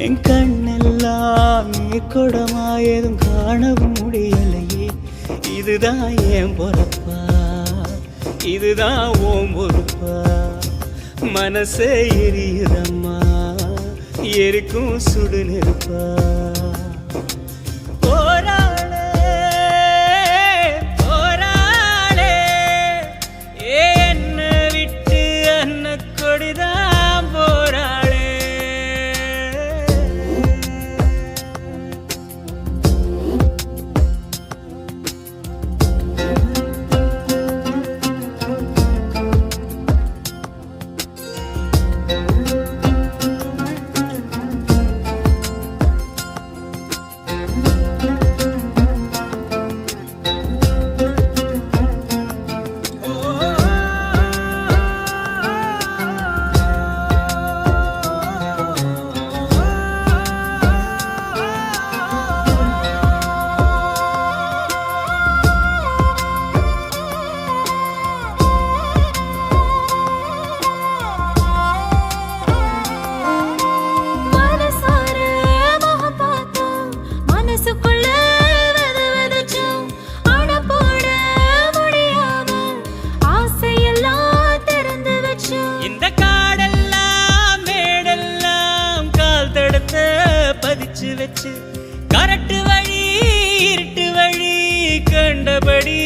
என் கண்ணெல்லாம் நீர்க்குடமாயதும் காணவும் முடியலையே. இதுதான் என் பொறுப்பா, இதுதான் ஓம் பொறுப்பா? மனசே எரியுதம்மா, எரிக்கும் சுடு நெருப்பா. வச்சு கரட்டு வழி இருட்டு வழி கண்டபடி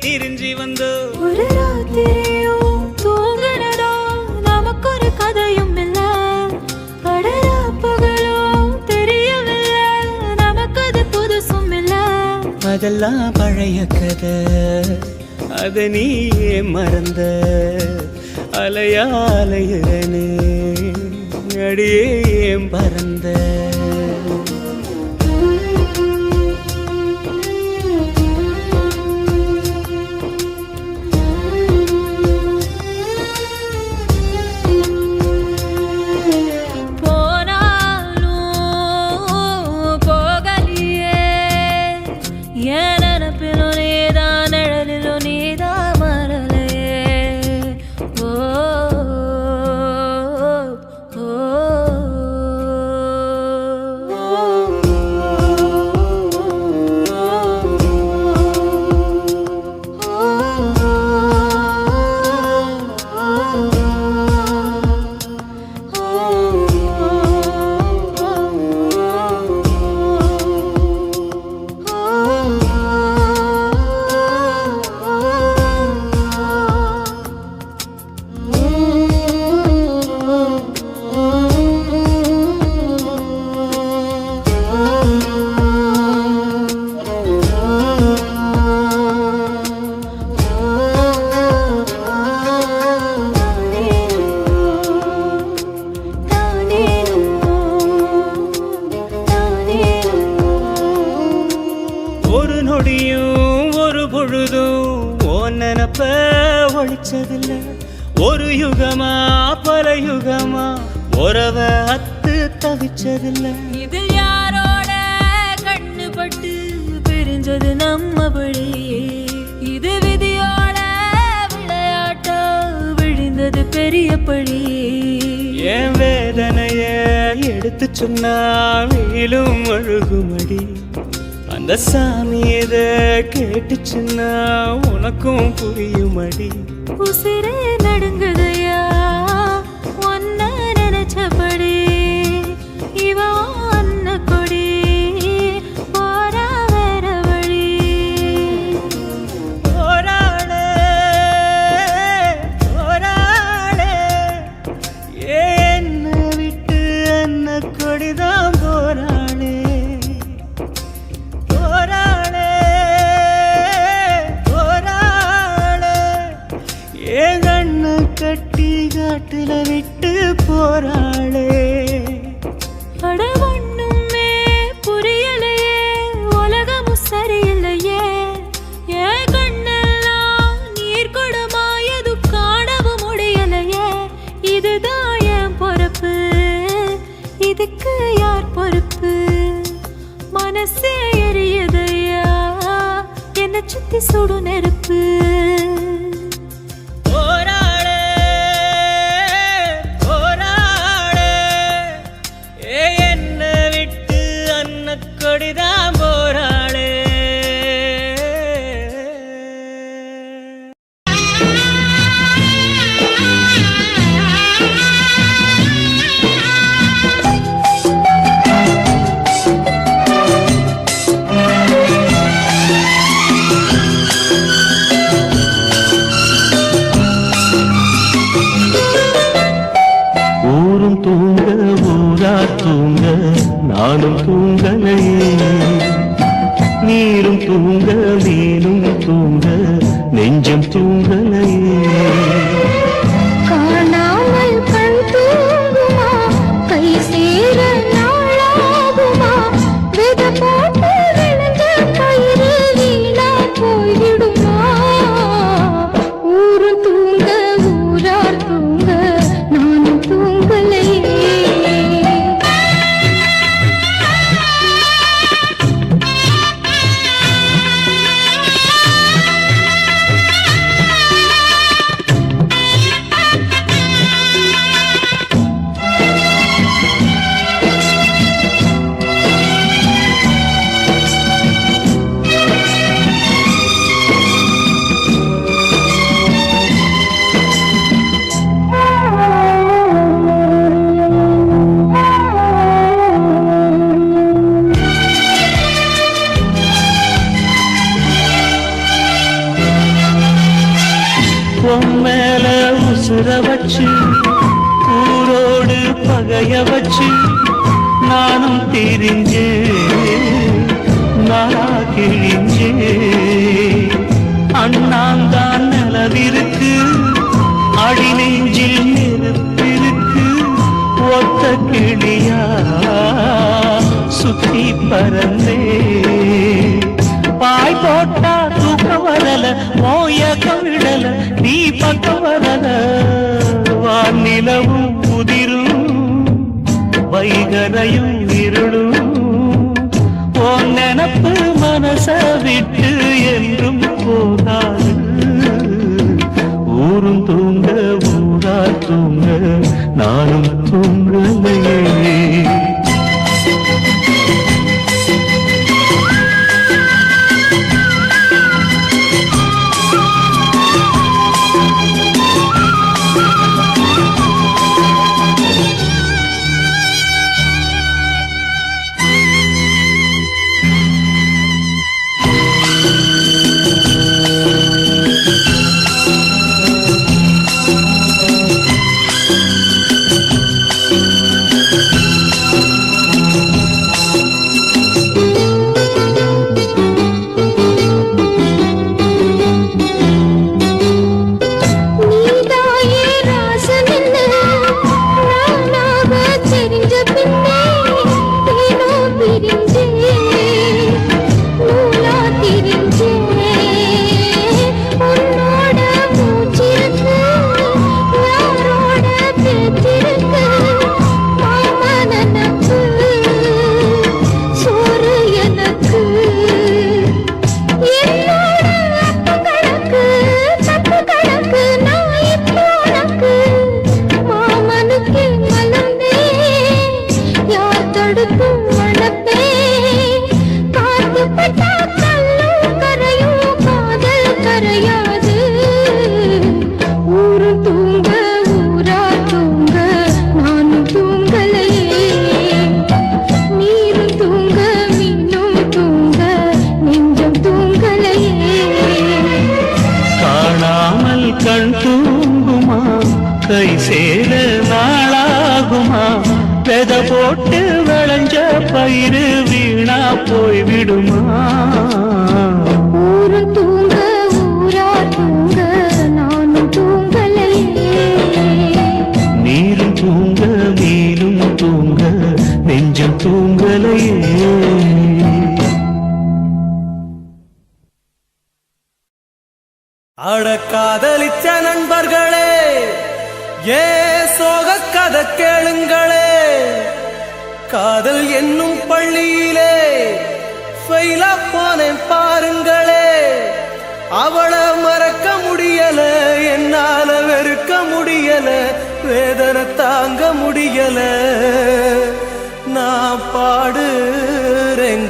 திரிஞ்சி வந்தோ. ஒரு ராத்திரியும் தூங்குனதோ நமக்கு ஒரு கதையும் இல்ல, அடரா பகலும் தெரியவில்லை நமக்கு அது புதுசும் இல்ல. அதெல்லாம் பழைய கதை, அத நீயே மறந்த அலையா அலையுறனே அடியே பறந்த. ஒரு நொடியும் ஒரு பொழுதும் ஓ நினப்ப ஒழிச்சதில்ல. ஒரு யுகமா பல யுகமா உறவ அத்து தவிச்சதில்ல. இது யாரோட கண்ணுபட்டு பிரிஞ்சது நம்ம வழி, இது விதியோட விளையாட்டா விழுந்தது பெரிய பழி. என் வேதனைய எடுத்து சொன்னா வீலும் அழுகுமடி. அந்த சாமி எத கேட்டுச்சுன்னா உனக்கும் புரியுமடி. உசிரே நடுங்குதையா ஒன்ன நினைச்சபடி, இவ அன்ன கொடி போரா வேற வழி. போராளே போராளே என்ன விட்டு அன்ன கொடிதான் போராளே. கட்டி காட்டுல விட்டு போராளே. அட ஒண்ணுமே புரியலையே, உலகமும் சரியில்லையே. என் கண்ணெல்லாம் நீர் கொடமாயது காணவும் முடியலையே. இதுதான் என் பொறுப்பு, இதுக்கு யார் பொறுப்பு? மனசே எரியுதையா என்னை சுத்தி சுடு நெருப்பு. என்ன கொடிதான் போராளே. ஊரும் தூங்க ஊரா தூங்க நானும் தூங்கலையே, நீரும் தூங்க மீனும் தூங்க நெஞ்சம் தூங்கலையே. காணாமல் கண் தூங்குமா, கை சேர நாளாகுமா, வித போட்டு விழுந்த கயிறு வீணா போய்விடுமா. ஊரு தூங்க ஊரார் தூங்க நானும் தூங்கலையே. மேல உசுர வச்சு ஊரோடு பகைய வச்சு நானும் திரிஞ்சே நாளா கிழிஞ்சே. அண்ணாந்தான் நிலவிருக்கு, அடி நெஞ்சில் நெருப்பிருக்கு, ஒத்த கிளியா சுத்தி பறந்தே. பாய் போட்டா தூக்கம் வரல, மோயக்கம் விடல, நீ பக்கம் வரல. வானிலவும் புதிரும் வைகரையும் இருளும், உன் நினப்பு மனச விட்டு என்றும் போகாது. ஊரும் தூங்க ஊரா தூங்க நானும் தூங்கலையே. கை சேர நாளாகுமா, வெத போட்டு விளைஞ்ச பயிறு வீணா போய்விடுமா. ஊரு தூங்க ஊரா தூங்க நானும் தூங்கலையே. நீரும் தூங்க மீனும் தூங்க நெஞ்சம் தூங்கலையே. அட காதலிச்ச நண்பர்களே, ஏ சோக கதை கேளுங்களே. காதல் என்னும் பள்ளியிலே ஃபெயிலா போனேன் பாருங்களே. அவளை மறக்க முடியல, என்னால வெறுக்க முடியல, வேதனை தாங்க முடியல. நான் பாடுறேன்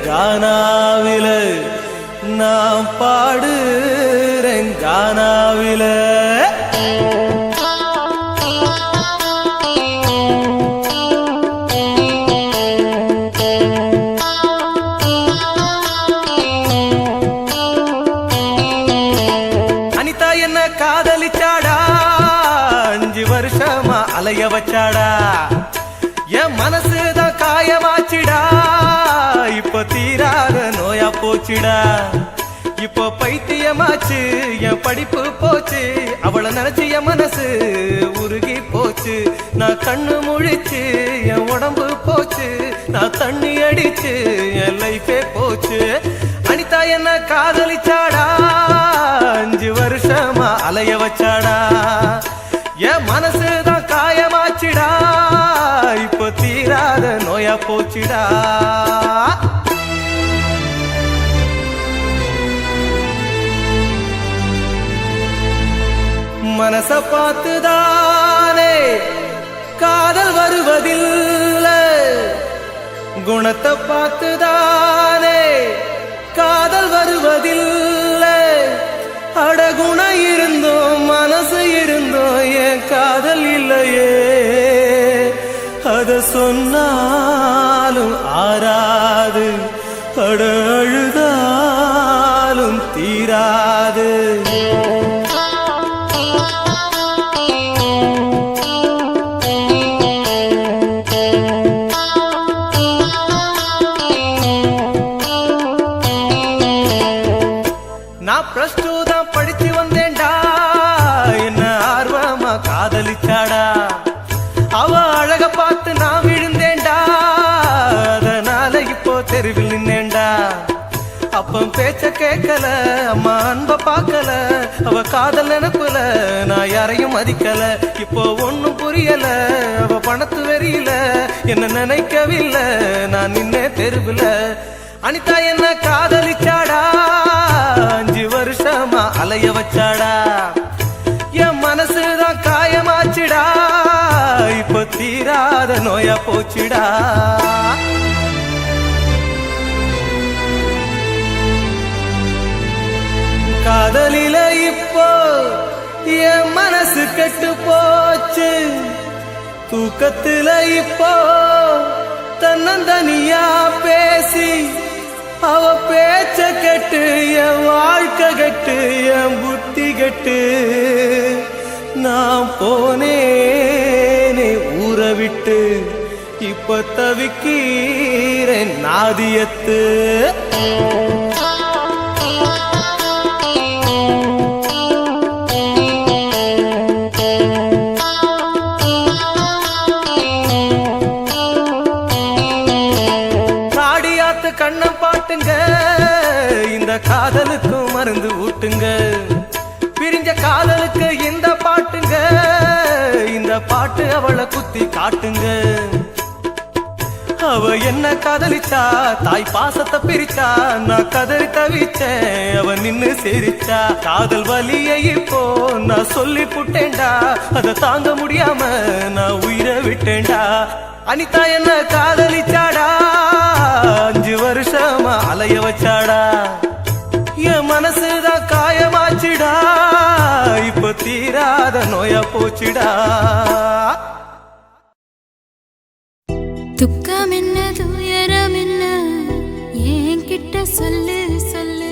மனசுதான் காயமாச்சிடா இப்ப தீராத நோயா போச்சுடா இப்போ பைத்தியமாச்சு என் படிப்பு போச்சு அவளை நினைச்சு என் மனசு உருகி போச்சு நான் கண்ணு முழிச்சு என் உடம்பு போச்சு நான் தண்ணி அடிச்சு என் லைஃபே போச்சு அனிதா என்ன காதலிச்சாடா 5 வருஷமா அலைய வச்சாடா என் மனசுதான் காயமாச்சுடா இப்போ தீராத நோயா போச்சுடா மனச பார்த்துதானே காதல் வருவதில்லை குணத்தை பார்த்துதானே காதல் வருவதில்லை அடகுண இருந்தோம் மனசு இருந்தோம் என் காதல் இல்லையே அத சொன்னாலும் ஆறாது அட அழுதாலும் தீராது நான் பிளஸ் 2 தான் படிச்சு வந்தேன்டா என்ன ஆர்வமா காதலிச்சாடா அவ அழக பார்த்து நான் விழுந்தேன்டா அதனால இப்போ தெருவில் நின்னேன்டா அப்ப பேச்ச கேட்கல அம்மா அன்ப பார்க்கல அவ காதல் நினைப்புல நான் யாரையும் மதிக்கல இப்போ ஒண்ணும் புரியல அவ பணத்து வெறியில என்ன நினைக்கவில்லை நான் நின்னே தெருவில் அனிதா என்ன காதலிச்சாடா 5 வருஷமா அலைய வச்சாடா என் மனசுதான் காயமாச்சுடா இப்ப தீராத நோயா போச்சுடா காதலில இப்போ என் மனசு கெட்டு போச்சு தூக்கத்துல இப்போ தன்னந்தனியா பேசி அவ பேச்ச கெட்டு என் வாழ்க்கை கெட்டு என் புத்தி கெட்டு நான் போனேனே ஊரை விட்டு இப்ப தவிக்கிறேன் நாதியத்து கண்ணம் பாட்டுங்க இந்த காதலுக்கும் மருந்து ஊட்டுங்க பிரிஞ்ச காதலுக்கு இந்த பாட்டுங்க இந்த பாட்டு அவளை குத்தி காட்டுங்க அவ என்ன காதலிச்சா தாய் பாசத்தை பிரிச்சா நான் கதறி தவிச்சேன் அவ நின்னு சிரிச்சா காதல் வலியை இப்போ நான் சொல்லி புட்டேன்டா அதை தாங்க முடியாம நான் உயிரை விட்டேன்டா அனிதா என்ன காதலிச்சாடா 5 வருஷமா அலைய வச்சாடா என் மனசுதான் காயமாச்சுடா இப்ப தீராத நோயா போச்சுடா துக்கம் என்ன துயரம் என்ன என்கிட்ட சொல்லு சொல்லு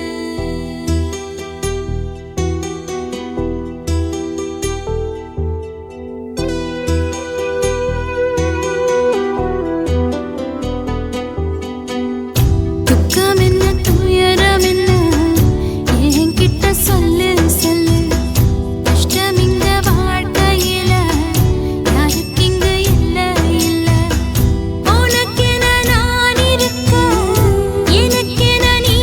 சொல்லு சொல்லு கஷ்டம் இங்க வாழ்க்கையில யாருக்கு இங்க இல்ல இல்ல உனக்கென நான் இருக்க எனக்கென நீ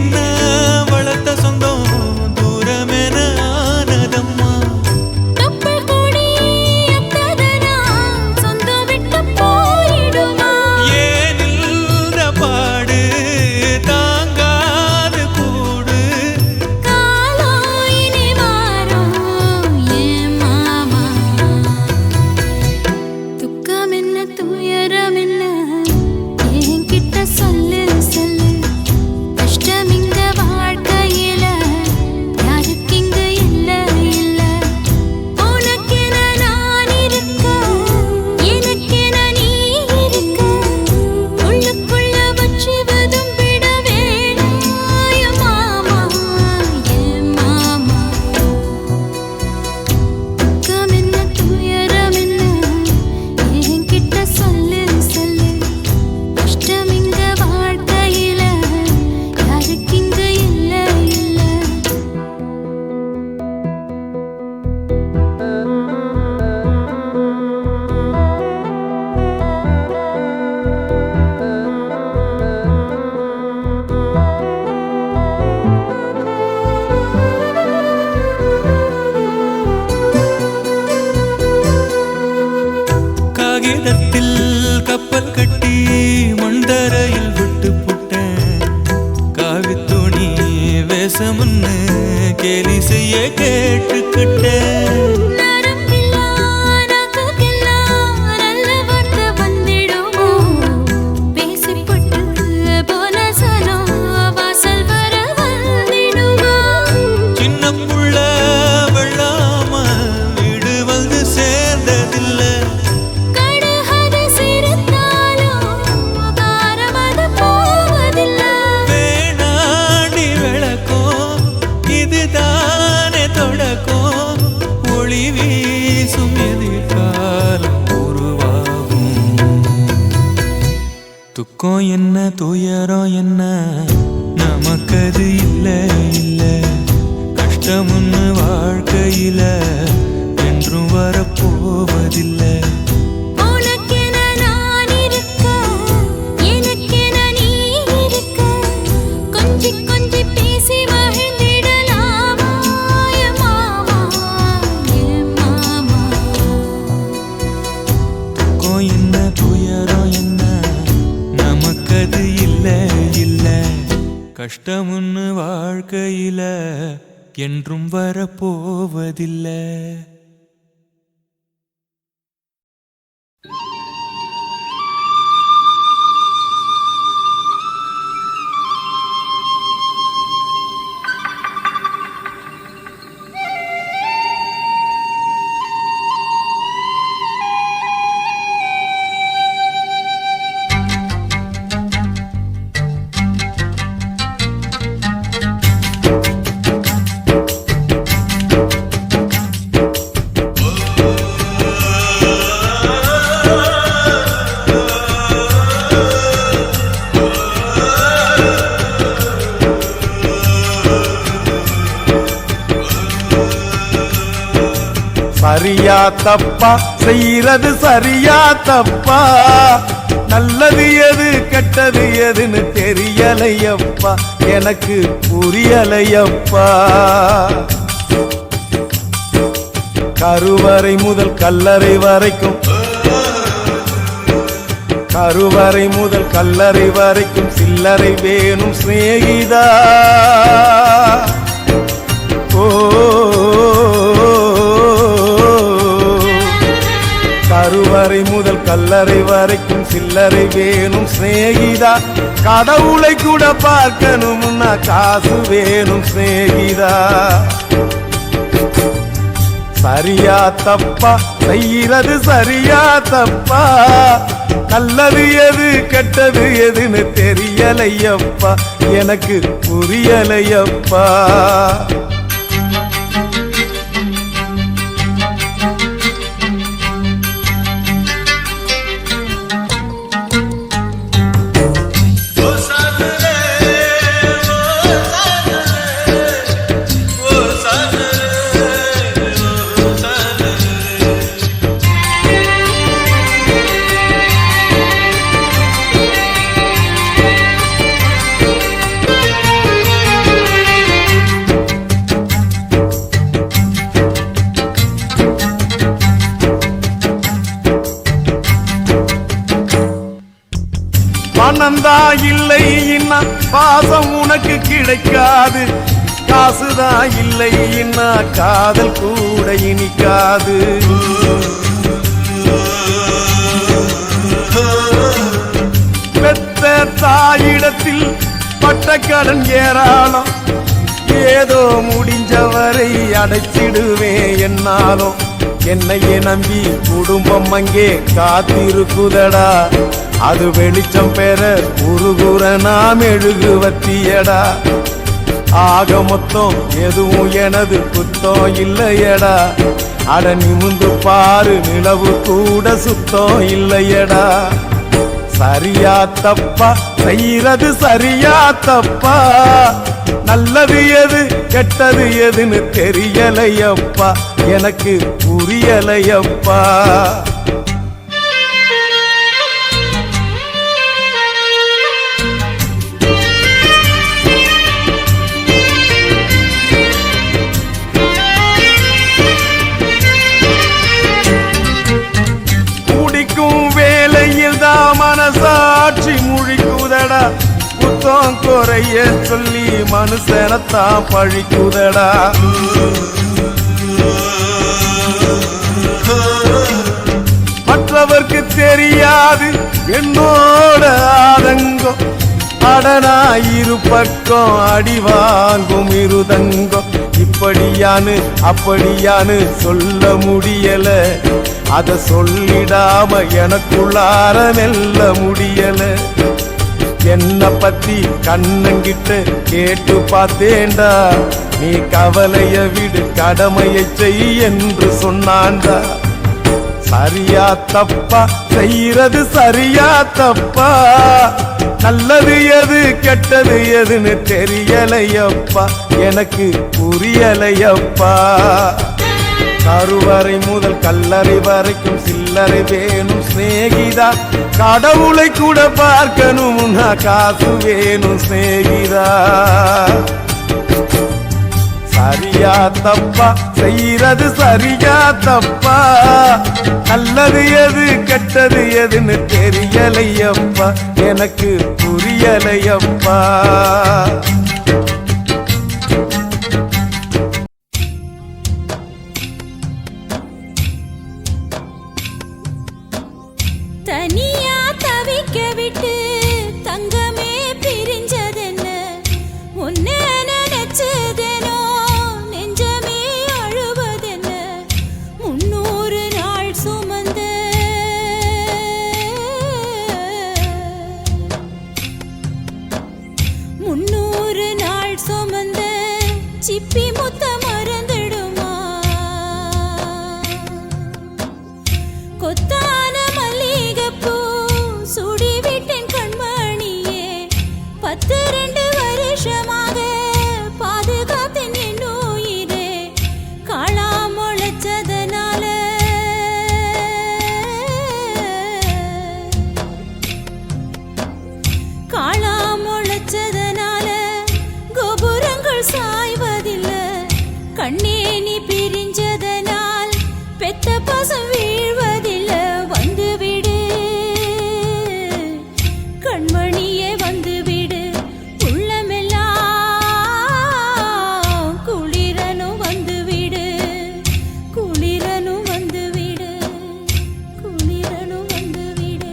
என்ன வளர்த்த சொந்தம் தூரமென ஆனதம்மா. கப்பல் கூடி எத்ததனா சொந்தம் விட்டு போயிடுமா? ஏனில்ற பாடு தாங்காது கூடு. காலம் இனி மாறும் ஏன் மாமா? துக்கம் என்ன துயரம் என்ன என்கிட்ட சொல்லு சொல்லு. கஷ்டம் இங்க வாழ்க்கையில யாருக்கு இங்க இல்ல இல்ல. உனக்கென நான் இருக்க எனக்கென நீ இருக்க. உள்ளுக்குள்ள வச்சு விட வேணாய மாமா ஏன் மாமா? துக்கம் என்ன துயரம் என்ன என்கிட்ட சொல்லு சொல்லு. கஷ்டம் இங்க வாழ்க்கையில யாருக்கு இங்க இல்ல இல்ல. காகிதத்தில் கப்பல் கட்டி மண்டரையில் விட்டு புட்டேன். காவி துணி வேஷமுன்னு கேலி செய்ய கேட்டுக்கிட்டேன். நரம்பில்லா நாக்குக்கெல்லாம் நல்ல வார்த்தை வந்திடுமோ? பேசிப்பட்டு போன சனம் வாசல் வர வந்திடுமோ? சின்ன புள்ள வெள்ளாம வீடு வந்து சேர்ந்ததில்லை. கடுகது சிரித்தாலும் காரமது போவதில்லை. வேணாண்டி விளக்கும் இதுதானே தொடக்கம். ஒளி வீசும் எதிர்காலம் உருவாகும். துக்கம் என்ன துயரம் என்ன நமக்கது இல்ல இல்ல. கஷ்டம்னு வாழ்க்கையில என்றும் வரப்போவதில்லை. உனக்கென நான் இருக்க எனக்கென நீ இருக்க. கொஞ்சி கொஞ்சி பேசி மகிழ்ந்திடலாமா என் மாமா என் மாமா? துக்கம் என்ன துயரம் என்ன நமக்கது இல்ல இல்ல. கஷ்டம்னு வாழ்க்கையில என்றும் வரப்போவதில்லை. சரியா தப்பா செய்யறது சரியா தப்பா? நல்லது எது கெட்டது எதுன்னு தெரியலையப்பா, எனக்கு புரியலையப்பா. கருவறை முதல் கல்லறை வரைக்கும் கருவறை முதல் கல்லறை வரைக்கும் சில்லறை வேணும் சிநேகிதா. ஓ கருவறை முதல் கல்லறை வரைக்கும் சில்லறை வேணும் சிநேகிதா. கடவுளை கூட பார்க்கணும்னா காசு வேணும் சிநேகிதா. சரியா தப்பா செய்யறது சரியா தப்பா? நல்லது எது கெட்டது எதுன்னு தெரியலையப்பா, எனக்கு புரியலையப்பா. காசுதான் இல்லை இன்னா பாசம் உனக்கு கிடைக்காது. காசுதான் இல்லை இன்னா காதல் கூட இனிக்காது. பெத்த தாயிடத்தில் பட்ட கடன் ஏராளம். ஏதோ முடிஞ்சவரை அடைச்சிடுவேன் என்னாலும். என்னையே நம்பி குடும்பம் அங்கே காத்திருக்குதடா. அது வெளிச்சம் பெற உருகுற நாம் மெழுகுவத்தியடா. ஆக மொத்தம் எதுவும் எனது குத்தம் இல்லையடா. அட நிமிந்து பாரு நிலவு கூட சுத்தம் இல்லையடா. சரியா தப்பா செய்யறது சரியா தப்பா, நல்லது எது கெட்டது எதுன்னு தெரியலையப்பா, எனக்கு புரியலையப்பா. குடிக்கும் வேலையில் தான் மனசாட்சி முழிக்குதடா. குத்தம் குறைய சொல்லி மனுஷனத்தான் பழிக்குதடா. மற்றவர்க்கு தெரியாது என்னோட ஆதங்கம். அடனாயிரு பக்கம் அடி வாங்கும் இருதங்கம். இப்படியானு அப்படியானு சொல்ல முடியல. அத சொல்லிடாம எனக்குள்ளார மெல்ல முடியல. என்ன பத்தி கண்ணங்கிட்ட கேட்டு பார்த்தேண்டா. நீ கவலைய விடு கடமையை செய் என்று சொன்னான்டா. சரியா தப்பா செய்யறது சரியா தப்பா, நல்லது எது கெட்டது எதுன்னு தெரியலையப்பா, எனக்கு புரியலையப்பா. கருவறை முதல் கல்லறை வரைக்கும் சில்லறை வேணும் சிநேகிதா. கடவுளை கூட பார்க்கணும் காசு வேணும் சிநேகிதா. சரியா தப்பா செய்யறது சரியா தப்பா, நல்லது எது கெட்டது எதுன்னு தெரியலையப்பா, எனக்கு புரியலையப்பா. தனியா தவிக்க விட்டு தங்கமே பிரிஞ்சதென்ன, உன்னை நினைச்சதேனோ நெஞ்சமே அழுவதென்ன. 300 நாள் சுமந்த 300 நாள் சுமந்த சிப்பி முத்த மறந்துடுமா? கொத்தான மல்லிகைப்பூ சுடிவிட்டேன் கண்மணியே. 12 வருஷமாக பாதுகாத்தேன் என் உயிரே. காளா முளைச்சதனால காளா முளைச்சதனால கோபுரங்கள் சாய்வதில்லை. கண்ணே நீ பிரிஞ்சதனால் பெத்த பாசம் வீழ்வதில்லை. வந்துவிடு கண்மணியே வந்துவிடு. உள்ளமெல்லாம் குளிரனும் வந்துவிடு, குளிரனும் வந்துவிடு, குளிரனும் வந்துவிடு.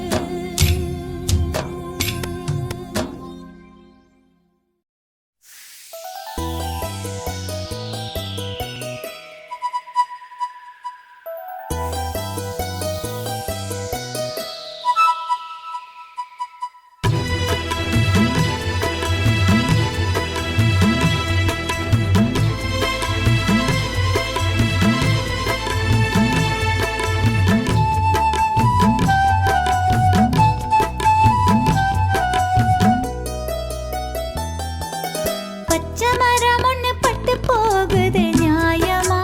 பச்சை மரம் ஒண்ணு பட்டு போகுது நியாயமா?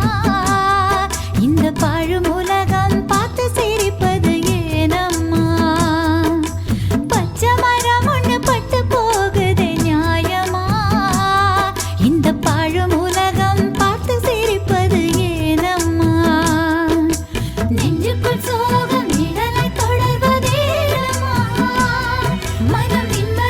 இந்த பாழும் உலகம் பார்த்து சிரிப்பது ஏனம்மா? பச்சை மரம் ஒண்ணு பட்டு போகுது நியாயமா? இந்த பாழும் உலகம் பார்த்து சிரிப்பது ஏனம்மா? நெஞ்சுக்குள் சோகம் நிழலை தொடர்வதேனம்மா? மனம் நிம்மதி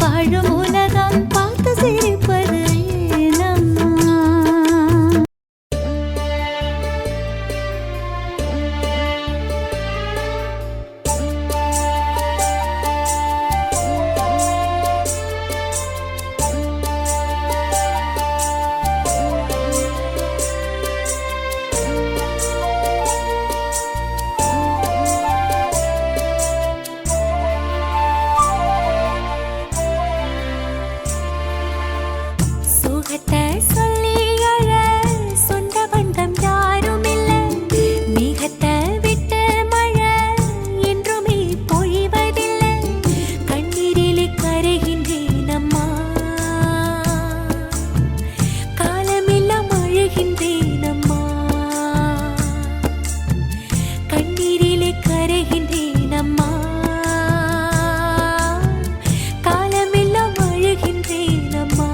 பாழும் உலகம் பார்த்து சிரிப்பது ஏனம்மா? சுகத்தை சொல்லி அழ சொந்த பந்தம் யாரும் இல்லை. மேகத்தை விட்டு மழை என்றுமே பொழிவதில்லை. கண்ணீரிலே கரைகின்றேன் அம்மா, காலமெல்லாம் அழுகின்றேன் அம்மா. கண்ணீரிலே கரைகின்றேன் அம்மா, காலமெல்லாம் அழுகின்றேன் அம்மா.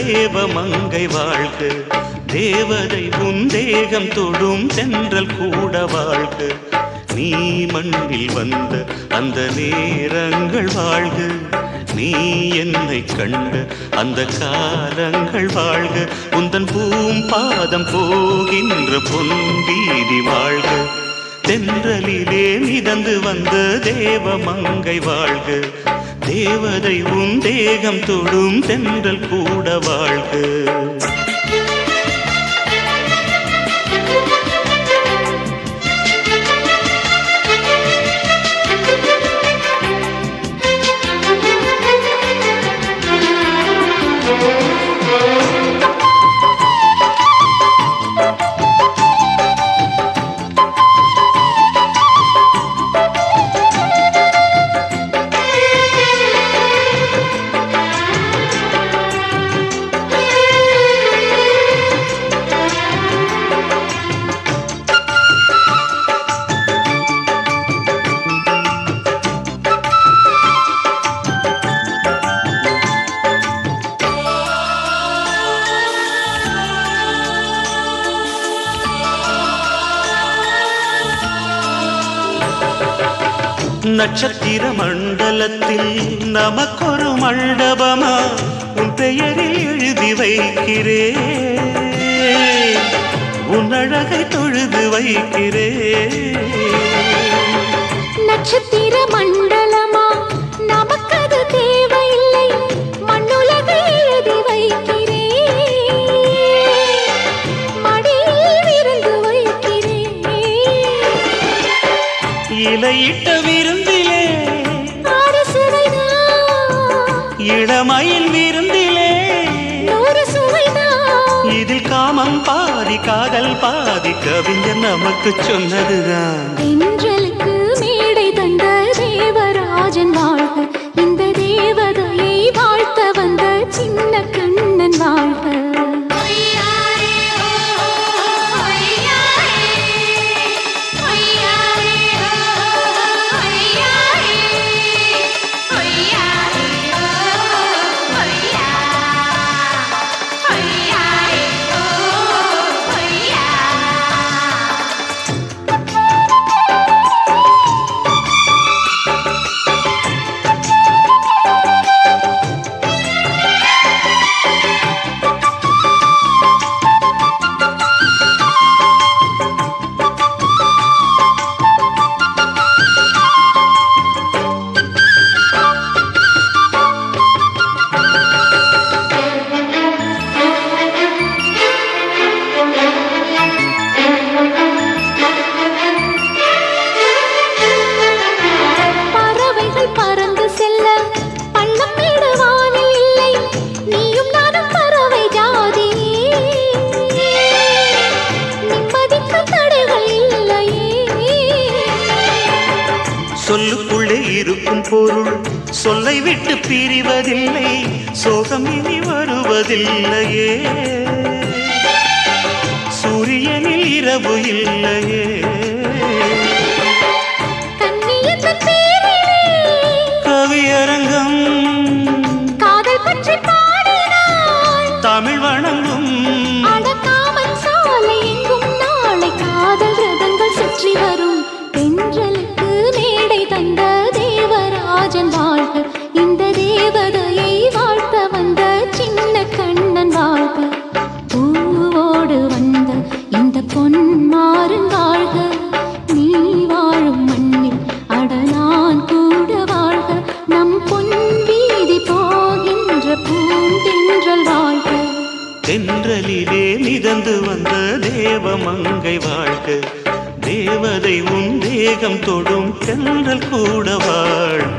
தேவமங்கை வாழ்க. தேவதை உன் தேகம் தொடும் தென்றல் கூட வாழ்க. நீ மண்ணில் வந்த அந்த நேரங்கள் வாழ்க. நீ என்னை கண்ட அந்த காலங்கள் வாழ்க. உந்தன் பூம்பாதம் போகின்ற பொன் வீதி வாழ்க. தென்றலிலே மிதந்து வந்த தேவமங்கை வாழ்க. தேவதை உன் தேகம் தொடும் தென்றல் கூட வாழ்க. நட்சத்திர மண்டலத்தில் நமக்கொரு மண்டபமா உன் பெயரில் எழுதி வைக்கிறேன். உன் அழகை தொழுது வைக்கிறேன். நட்சத்திர மண்டலமா நமக்கது தேவையில்லை. மண்ணுலகை எழுதி வைக்கிறேன். மடியில் விருந்து வைக்கிறேன். இலையிட்ட விருந்திலே இளமயில் விருந்திலே இதில் காமம் பாதி காதல் பாதி கவிஞர் நமக்கு சொன்னதுதான். தென்றலுக்கு மேடை தந்த தேவராஜன் வாழ்க. இந்த தேவதையை வாழ்த்த வந்த சின்ன கண்ணன் வாழ்க. சொல்லுக்குள்ளே இருக்கும் பொருள் சொல்லை விட்டு பிரிவதில்லை. சோகம் இனி வருவதில்லையே. சூரியனில் இரவு இல்லையே. கவியரங்கம் காதல் பற்றி பாடினாள். தமிழ் வணங்கும் அடக்காமன் சாலை எங்கும் நாளை காதல் ரதங்கள் சுற்றி வரும். தென்றலுக்கு மேடை தந்த தேவராஜன் வாழ்க. இந்த தேவதையை வாழ்த்த வந்த சின்ன கண்ணன் வாழ்க. பூவோடு வந்த இந்த பொன்மாறன் வாழ்க. நீ வாழும் மண்ணில் அடலான் கூட வாழ்க. நம் பொன் வீதி போகின்ற பூந்தென்றல் வாழ்க. தென்றலிலே மிதந்து வந்த தேவமங்கை வாழ்க. தேவதை உன் தேகம் தொடும் தென்றல் கூட வாழ்க.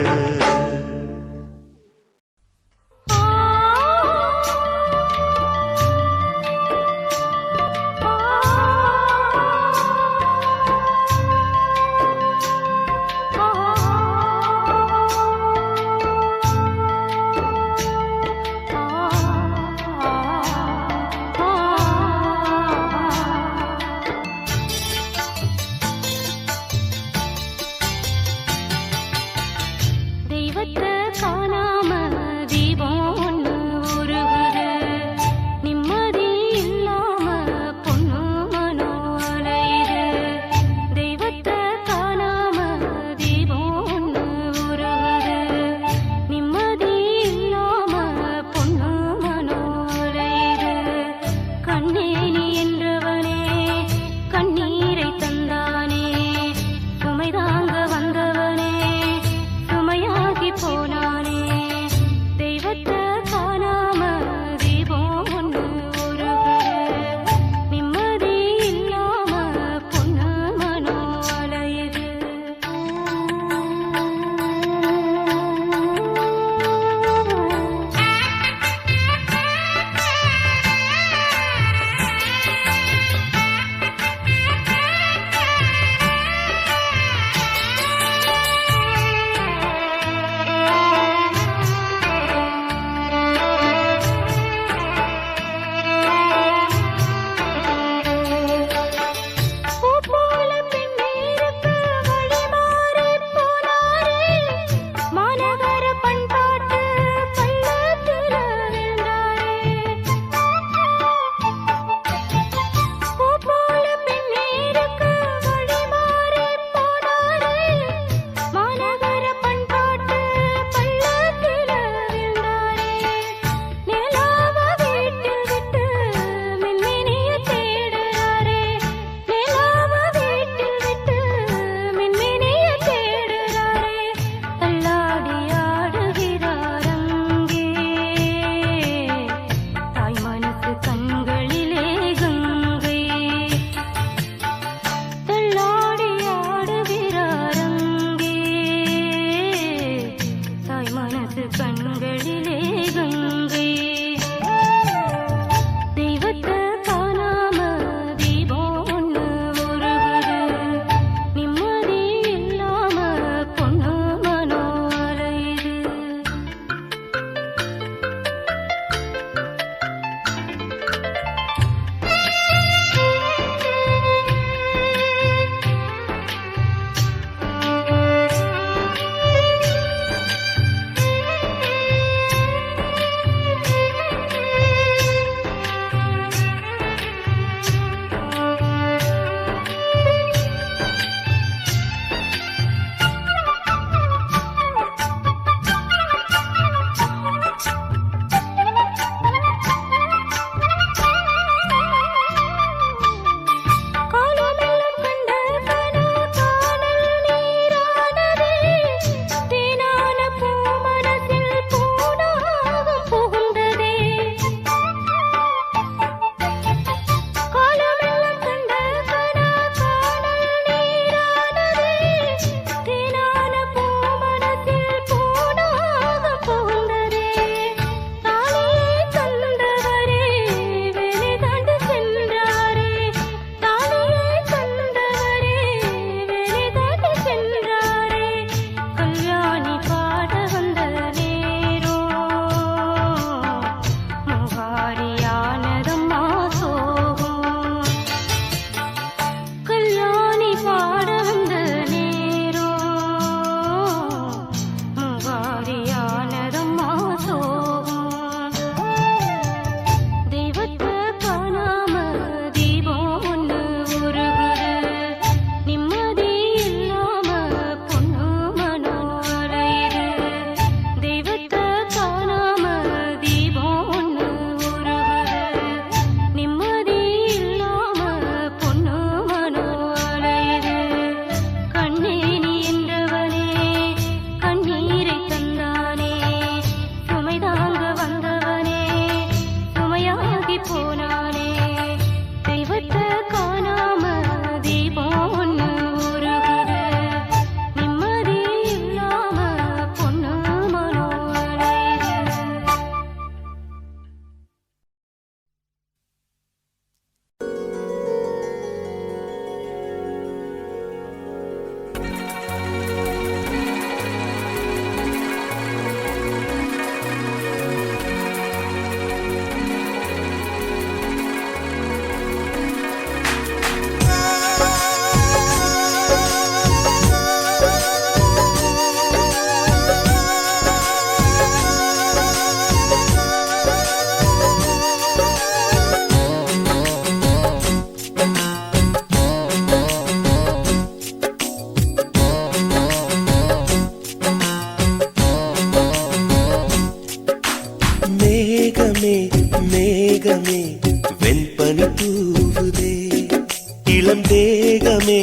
மேகமே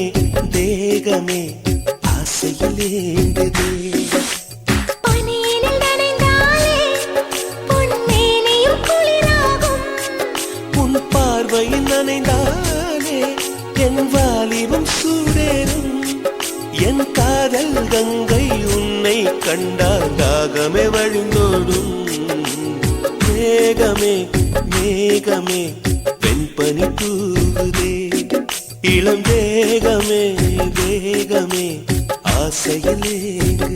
தேகமே ஆசையில் ஏங்குதே. பனியினில் நனைந்தாலே பொன்மேனியும் குளிராகும். உன் பார்வையில் நனைந்தாலே என் வாலிபம் சூடேறும். என் காதல் கங்கை உன்னை கண்டால் தாகமே வழிந்தோடும். மேகமே மேகமே வெண்பனி தூவுதே. இளம் தேகமே தேகமே ஆசையில் ஏங்குதே.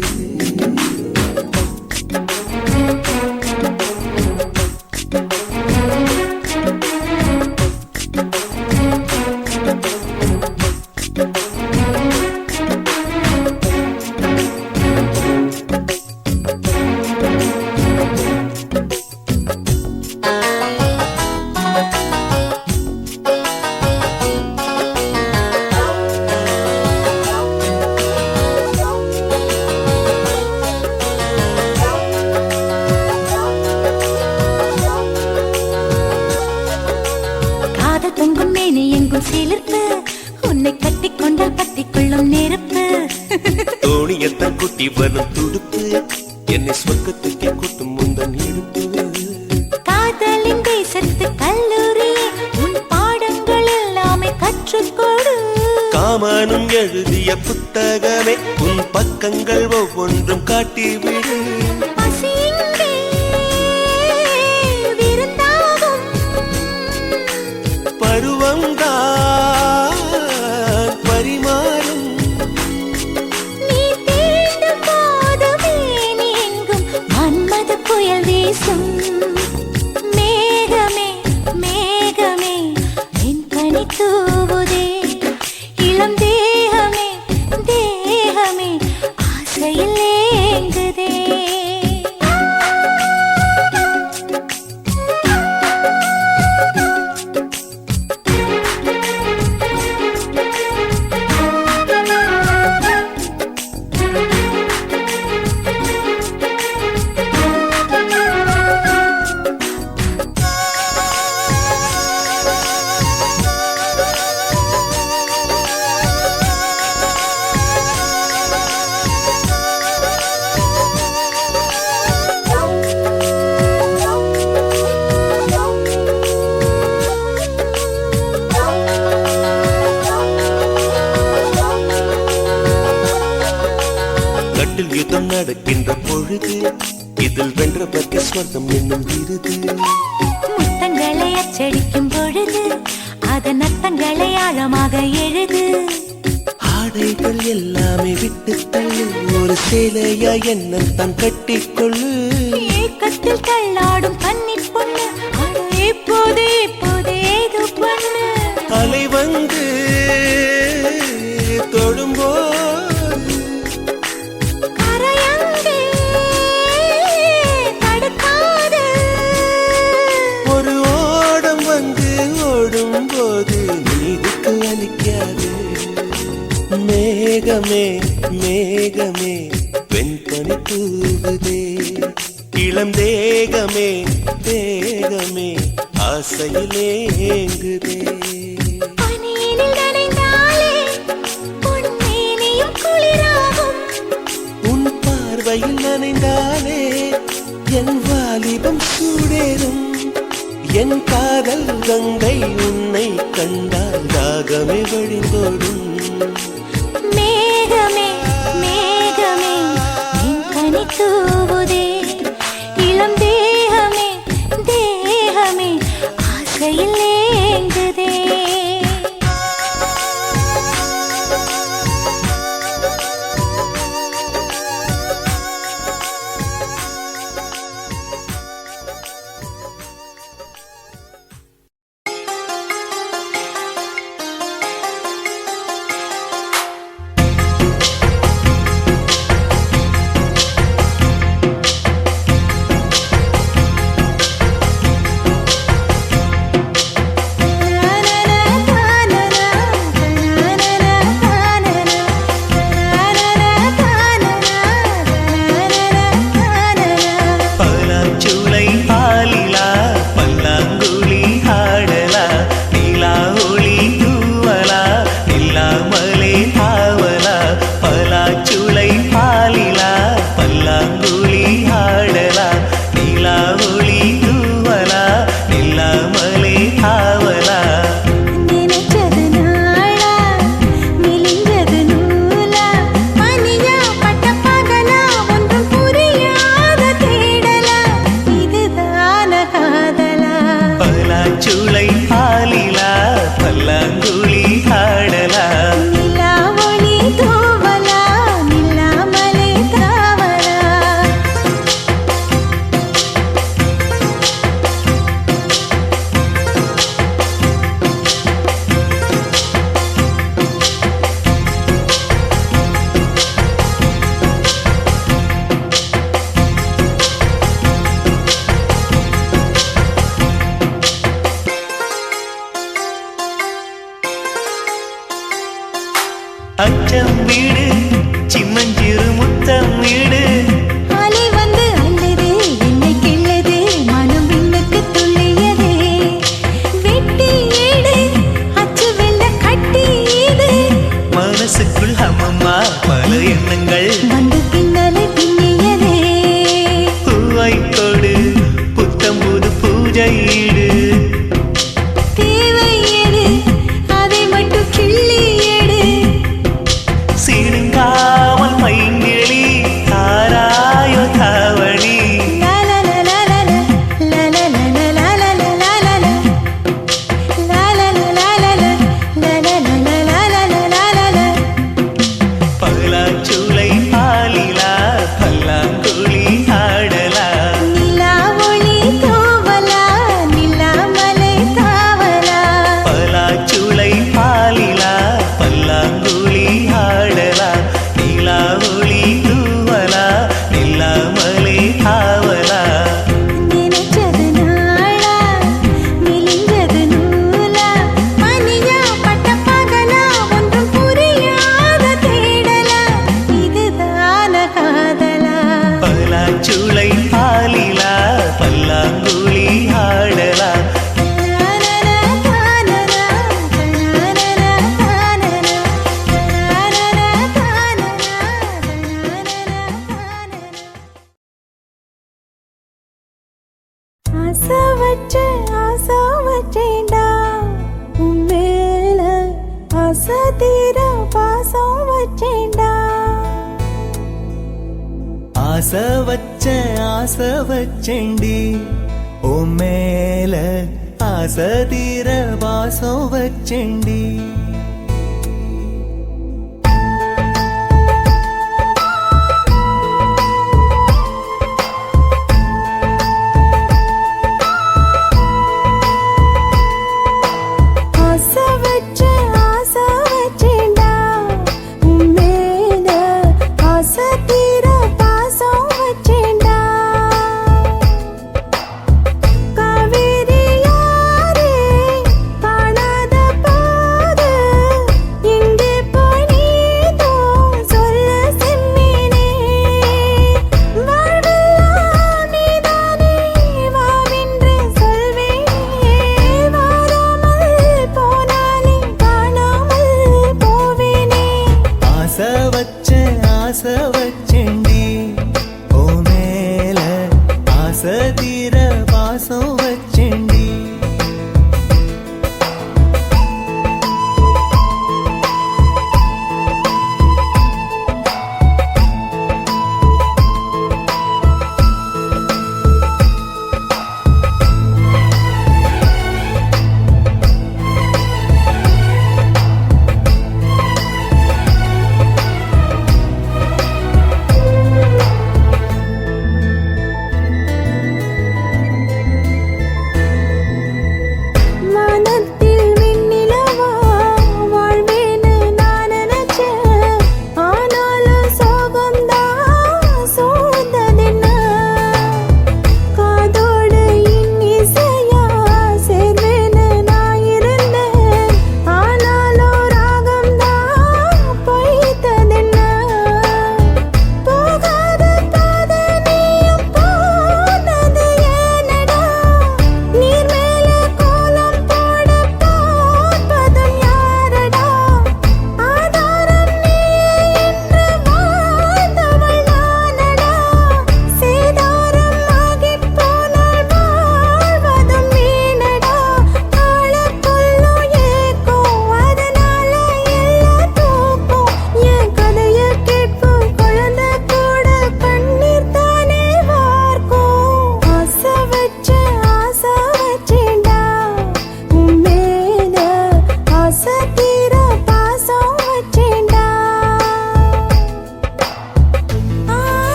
காதல் பொங்கும் மேனி எங்கும் சிலிர்ப்பு. உன்னை கட்டிக்கொண்டால் பத்திக்கொள்ளும் நெருப்பு. தோணியத்தான் குட்டி வரும் துடுப்பு. என்னை சொர்க்கத்துக்கே கூட்டும் முந்தன் இடுப்பு. காதலின் தேசத்து கல்லூரியே உன் பாடங்கள் எல்லாமே கற்றுக்கொடு. காமனும் எழுதிய புத்தகமே உன் பக்கங்கள் ஒவ்வொன்றும் காட்டிவிடு. பசி இங்கே விருந்தாகும். பருவம்தான் பரிமாறும். நீ தீண்டும் போதுமே நீ எங்கும் மன்மத புயல் வீசும். மேகமே மேகமே என் பனி தூவுதே. இளம் தேகமே தேகமே ஆசையில் ஏங்குதே. கட்டில் யுத்தம் நடக்கின்ற பொழுது இதில் வென்ற பக்க ஸ்வர்க்கம் என்னும் விருது. முத்தங்களை அச்சடிக்கும் பொழுது அதன் அர்த்தங்களை ஆழமாக எழுது. ஆடைகள் எல்லாமே விட்டு தள்ளு. ஒரு சேலையா என்ன தான் கட்டிக்கொள்ளு. ஏக்கத்தில் தள்ளாடும் கன்னி பொண்ணு. அட இப்போது இப்போது ஏது பண்ணு. அலை வந்து தொடும்போது கரையங்கே தடுக்காது. ஒரு ஓடம் வந்து ஓடும் போது நீருக்கு அளிக்காது. மேகமே மேகமே வெண்பனி தூவுதே. இளம் தேகமே தேகமே ஆசையிலே ஏங்குதே. பனியினில் நனைந்தாலே பொன்மேனியும் குளிராகும். உன் பார்வையில் நனைந்தாலே என் வாலிபம் சூடேறும். என் காதல் கங்கை உன்னை கண்டால் தாகமே வழிந்தோடும். மேகமே மேகமே என் பனி தூவுதே. இளம் தேகமே தேகமே ஆசையில் ஏங்குதே. அச்சம் வீடு சின்னஞ்சிறு முத்தம் வீடு அலை வந்து அல்லது என்னை கிள்ளது மனம் விண்ணுக்கு துள்ளியதே வெட்டி ஏடு அச்சு வெள்ள கட்டி இது மனசுக்குள் அம்மம்மா பல எண்ணங்கள் வந்து பின்னலை பின்னியதே பூவை கொடு புத்தம் புது பூஜை ஈடு தேவை எது அதை மட்டும் கிள்ளி எடு சீடுங்காமல் மைங்கிளி தாராயோ தாவணி பல்லாச்சூளை பாலிலா பல்லாங்குழி ஆடலா நிலா ஒளி தோவலா நிலாமலை தாவலா பலாச்சுளை பாலிலா பல்லாங்குழி ஆடலா நிலா ஒளி தூவலா நில்லாமலே ஆவலா நினைச்சது நாளா மெலிஞ்சது நூலா பனியா பட்ட பகலா ஒன்றும் புரியாத தேடலா இதுதான காதலா பலாச்சுளை பாலிலா பல்லாங்குழி ஆடலா ஆசை வச்சேன்டா உன் மேல ஆசை தீர பாசம் வச்சேன்டா ஆசை வச்சேண்டி உன் மேல ஆசை தீர வாசம் வச்சேண்டி ஆசை வச்சேன்டா உன் மேல ஆசை தீர பாசம் வச்சேன்டா காவேரி யாரே காணாத போது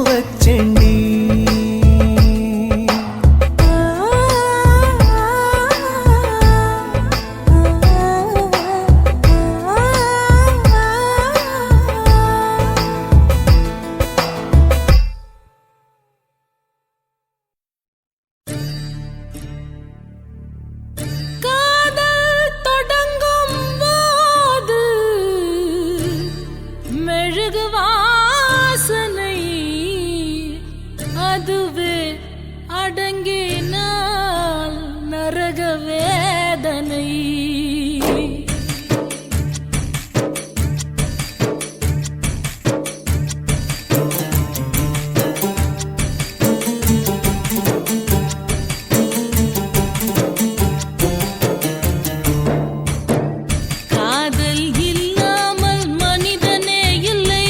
வச்சேண்டி. காதல் தொடங்கும் போது மெழுகு வாசனை அதுவே அடங்கினால் நரக வேதனை. காதல் இல்லாமல் மனிதனே இல்லை,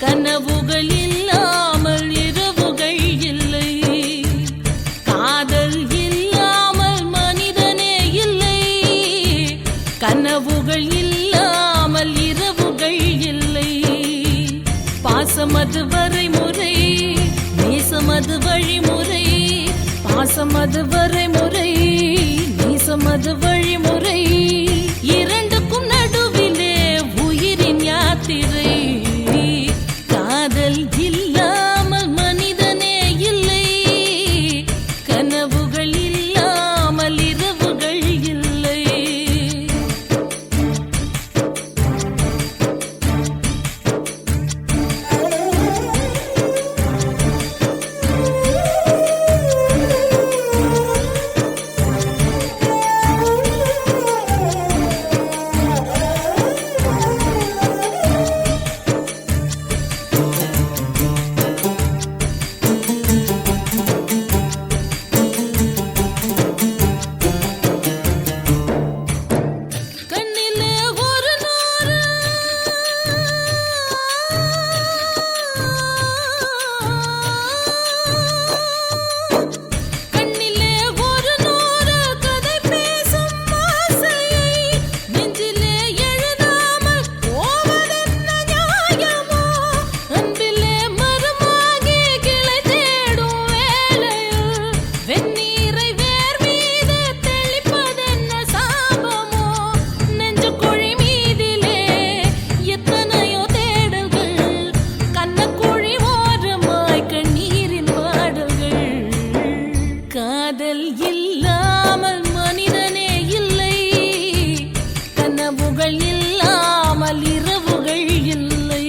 கனவுகள் இல்லாமல் இரவுகள் இல்லை. காதல் இல்லாமல் மனிதனே இல்லை, கனவுகள் இல்லாமல் இரவுகள் இல்லை. பாசமது வரைமுறை, நேசமது வழிமுறை. பாசமது வரைமுறை, நேசமது வழிமுறை. இரண்டுக்கும் நடுவிலே உயிரின் யாத்திரை. காதல் இல்லாமல் மனிதனே இல்லை, கனவுகள் இல்லாமல் இரவுகள் இல்லை. கண்ணிலே ஒரு நூறு கண்ணிலே ஒரு நூறு கதை பேசும் ஆசையை நெஞ்சிலே எழுதாமல் போவதென்ன நியாயமோ? அன்பிலே மரமாகி கிளை தேடும் வேளையில் வெந்நீரை வேர் மீது தெளிப்பதென்ன சாபமோ? நெஞ்சு குழி மீதிலே எத்தனையோ தேடல்கள், கண்ணக்குழி ஓரமாய் கண்ணீரின் பாடல்கள். காதல் இல்லாமல் மனிதனே இல்லை, கனவுகள் இல்லாமல் இரவுகள் இல்லை.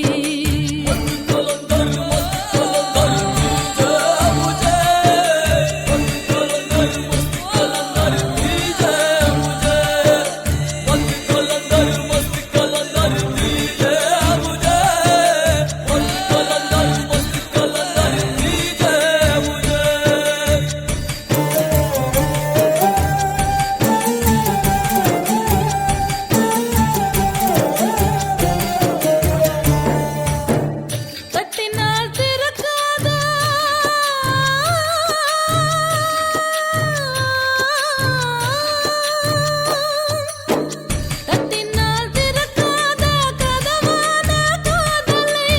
தட்டினால் திறக்காதா தட்டினால் திறக்காதா கதவான காதலை,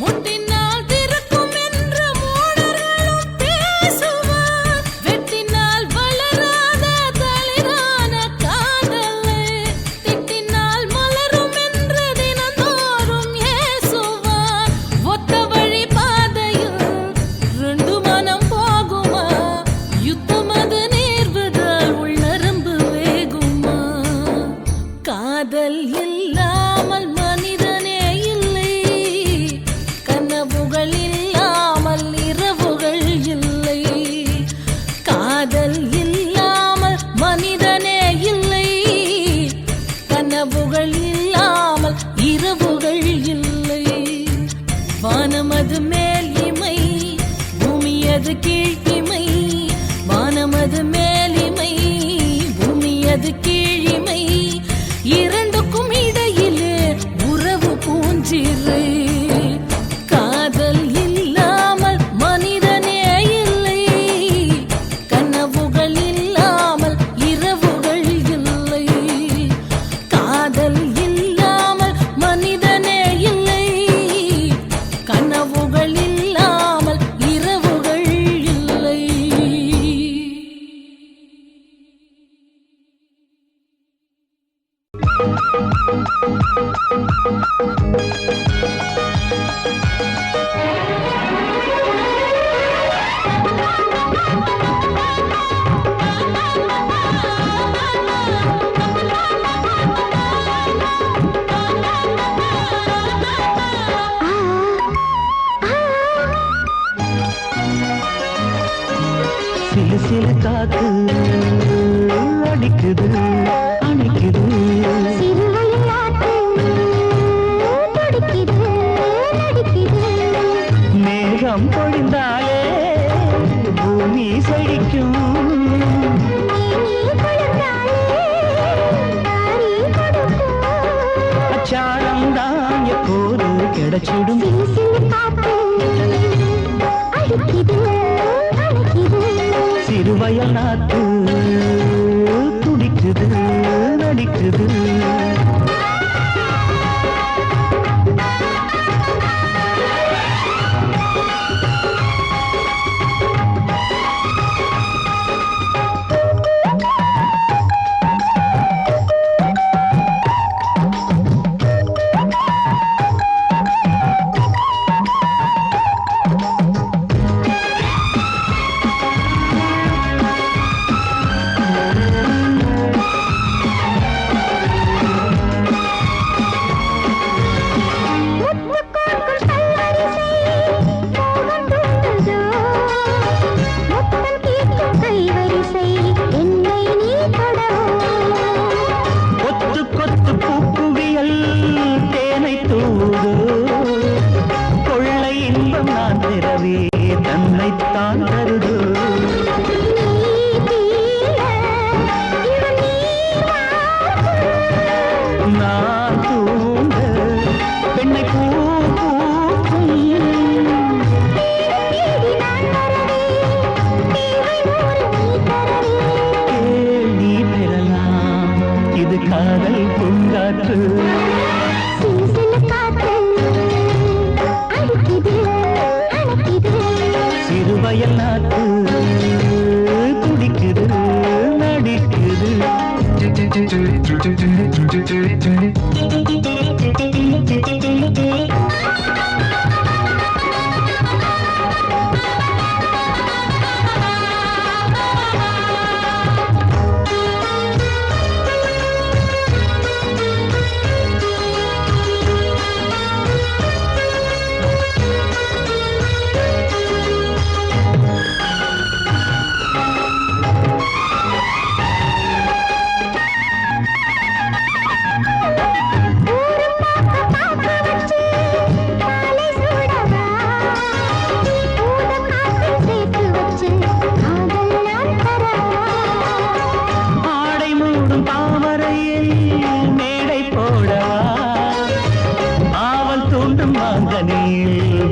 முட்டினால் திறக்கும் என்று மூடர்களும் பேசுவார். வெட்டினால் வளராத தளிரான காதலை, திட்டினால் மலரும் என்று தினந்தோறும் ஏசுவார். ஒத்த வழி பாதையில் ரெண்டு மனம் போகுமா? யுத்தம் அது நேர்வதால் உள்நரம்பு வேகுமா? காதல் இல்லாமல் மனிதனே இல்லை, கனவுகள் இல்லாமல் இரவுகள் இல்லை. காதல் இல்லாமல் மனிதனே இல்லை, கனவுகள் இல்லாமல் இரவுகள் இல்லை. வானமது மேல் இமை, பூமியது கீழ் இமை. வானமது மேல் இமை, பூமியது கீழ் இமை. இரண்டுக்கும் இடையிலே உறவு பூஞ்சிரை. காதல் இல்லாமல் மனிதனே இல்லை, கனவுகள் இல்லாமல் இரவுகள் இல்லை. காதல் இல்லாமல் மனிதனே இல்லை, கனவுகள் துடிக்குது அணைக்குது மேகம் பொழிந்தாலே பூமி செழிக்கும் அச்சாரம் தான் எப்போது கிடைச்சிடும் சிறுவயல் நாட்டு துடிக்குது நடிக்குது தன்னைத்தான் தருது நான் தூங்க பெண்ணை பூ பூக்கும் நீ பெறலாம் இது காதல் பூங்காற்று சிறுவயல் நாட்டு துடிக்குது நடிக்குது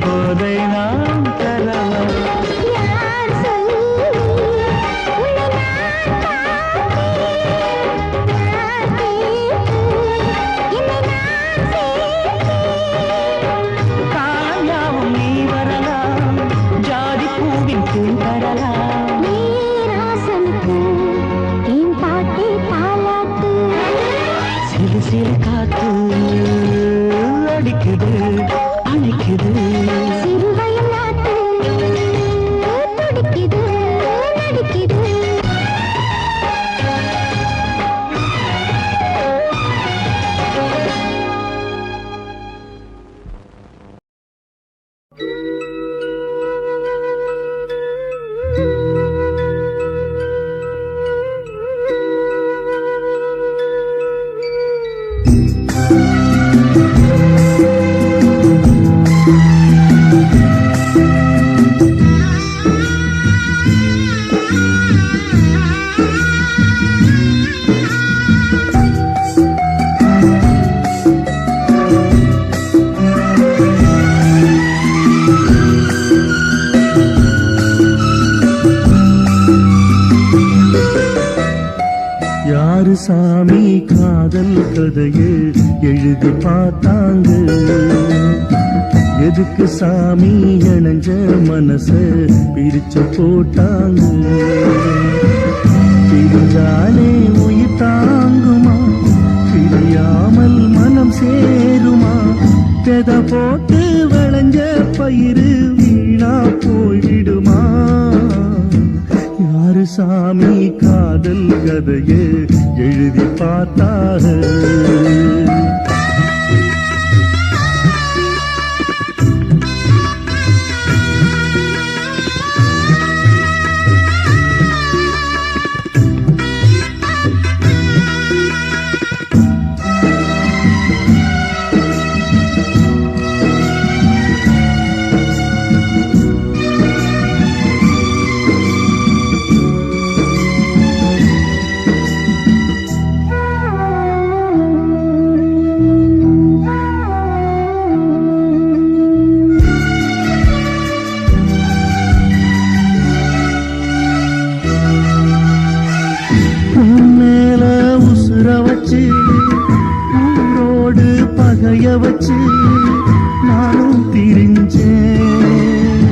போதை நாம் தரலாம் காயாவும் நீ வரலாம் ஜாதி பூவின் தேன் தரலாம் சிறு சிறு காத்து அடிக்குது அணைக்குது சிறுவயல் நாட்டு துடிக்குது நடிக்குது யாரு சாமி காதல் கதையை எழுதி பார்த்தாங்க எதுக்கு சாமி இணைஞ்ச மனச பிரிச்சு போட்டாங்க பிரிஞ்சாலே உயிர் தாங்குமா பிரியாமல் மனம் சேருமா தெத போட்டு விளைஞ்ச பயிறு வீணா போய்விடுமா யாரு சாமி காதல் கதையை எழுதி பார்த்தார வச்சு நானும் திரிஞ்சேன்,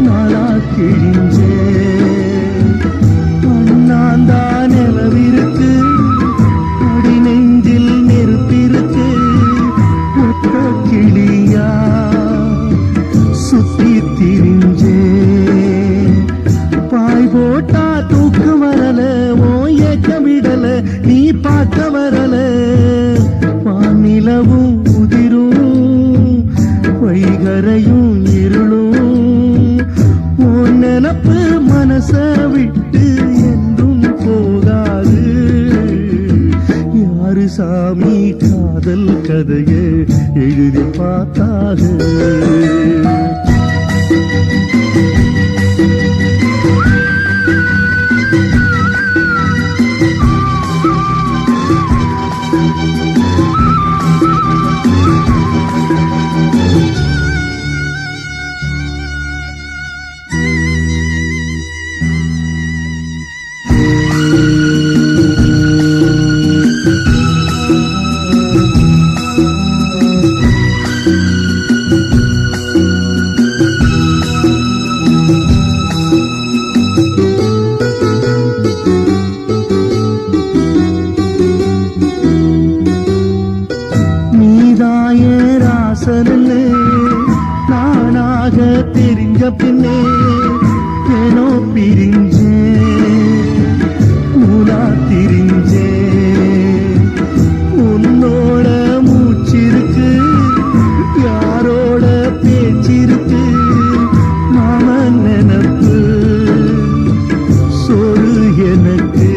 நானா கிழிஞ்சேன். அண்ணாந்தா நிலவிருக்கு, அடி நெஞ்சில் நெருப்பிருக்கு. ஒத்த கிளியா சுத்தி திரிஞ்சேன். பாய் போட்டா தூக்கு வரல, ஓ ஏக்க விடல, நீ பார்க்க வரல. வானிலவும் உதிரும், வைகரையும் இருளும். உன் நினப்பு மனச விட்டு என்றும் போகாது. யாரு சாமி காதல் கதைய எழுதி பார்த்தாக? நானாக தெரிஞ்ச பின்னே ஏனோ பிரிஞ்சேன், நூலா திரிஞ்சேன். உன்னோட மூச்சிருக்கு, யாரோட பேச்சிருக்கு. மாமன் நினப்பு சோறு எனக்கு,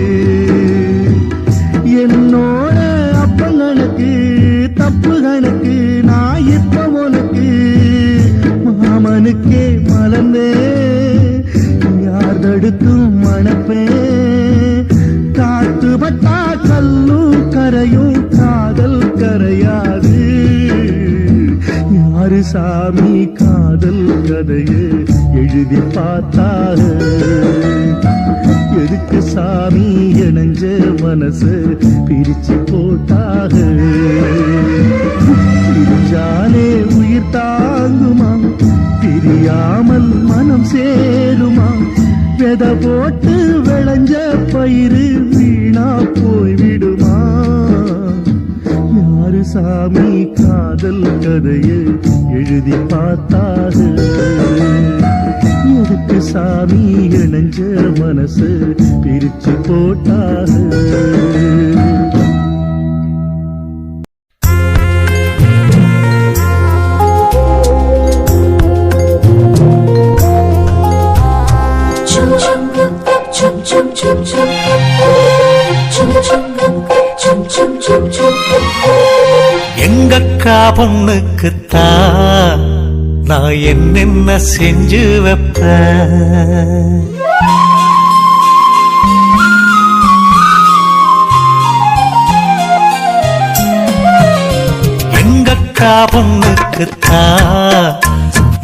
என்னோட அப்பங்களுக்கு தப்பு கணக்கு. நான் இப்ப உனக்கு மாமனுக்கே மலர்ந்தே, யார் தடுத்தும் மணப்பேன். காத்து பட்டா கல்லும் கரையும், காதல் கரையாது. யாரு சாமி காதல் கதையை எழுதி பார்த்தாக? எதுக்கு சாமி இணைஞ்ச மனசு பிரிச்சு போட்டாக? பிரிஞ்சாலே உயிர் தாங்குமா, பிரியாமல் மனம் சேருமா? வித போட்டு விளைஞ்ச பயிறு வீணா போய்விடுமா? யாரு சாமி காதல் கதையை எழுதி பார்த்தாக? எதுக்கு சாமி இணைஞ்ச மனசு பிரிச்சு போட்டாக? எங்கக்கா பொண்ணுக்குத்தான் நான் என்னென்ன செஞ்சு வைப்பேன். எங்கக்கா பொண்ணுக்குத்தான்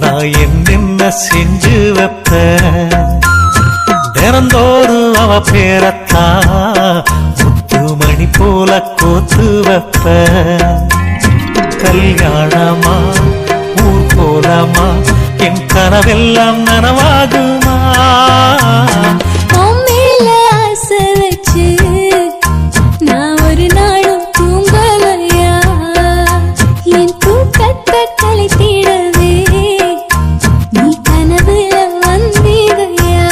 நான் என்னென்ன செஞ்சு வைப்பேன். தினந்தோறும் அவ பேரத்தான் முத்துமணி போல கோத்து வைப்பேன். கல்யாணமா ஊர் போலாமா, என் கனவெல்லாம் நனவாகுமா? ஆசை வச்சு நான் ஒரு நாளும் தூங்கலையா, என் தூக்கத்தை கலைத்திடவே நீ கனவுல வந்திடையா?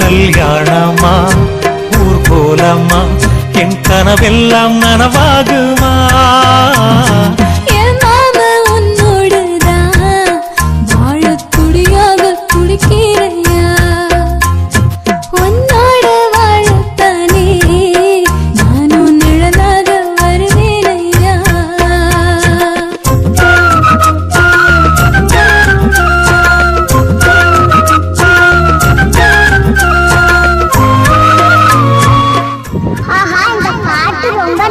கல்யாணமா ஊர் போலாமா, என் கனவெல்லாம் நனவாகுமா? என் மாமா உன்னோடுதான் வாழக்கூடியாக குடிக்கிறையா, உன்னோட வாழத்தானே நானும் நிழலாக வருவேனையா. ஆஹா, இந்த பாட்டு ரொம்ப